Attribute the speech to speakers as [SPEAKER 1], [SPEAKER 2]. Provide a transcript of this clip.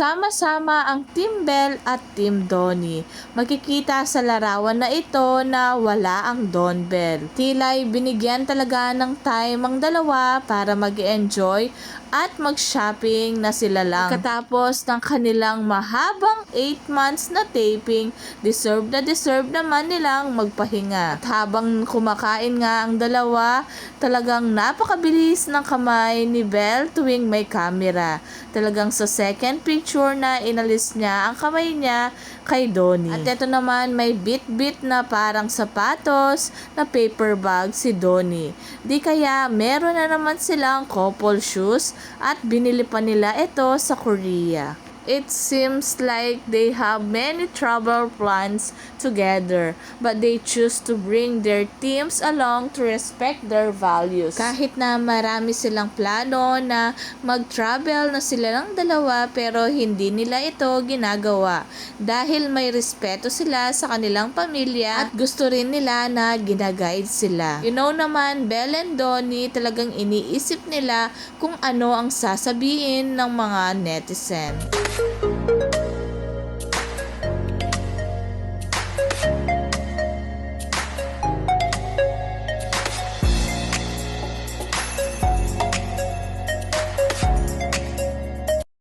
[SPEAKER 1] Sama-sama ang Team Belle at Team Donnie. Makikita sa larawan na ito na wala ang Don Belle. Tila'y binigyan talaga ng time ang dalawa para mag-enjoy at mag-shopping na sila lang. Pagkatapos ng kanilang mahabang 8 months na taping, deserve naman nilang magpahinga. At habang kumakain nga ang dalawa, talagang napakabilis ng kamay ni Belle tuwing may camera. Talagang sa second picture na inalis niya ang kamay niya kay Donnie. At ito naman may bit-bit na parang sapatos na paper bag si Donnie. Di kaya meron na naman silang couple shoes at binili pa nila ito sa Korea. It seems like they have many travel plans together, but they choose to bring their teams along to respect their values. Kahit na marami silang plano na mag-travel na sila lang dalawa, pero hindi nila ito ginagawa dahil may respeto sila sa kanilang pamilya at gusto rin nila na ginaguide sila. You know naman, Belle and Donnie, talagang iniisip nila kung ano ang sasabihin ng mga netizen.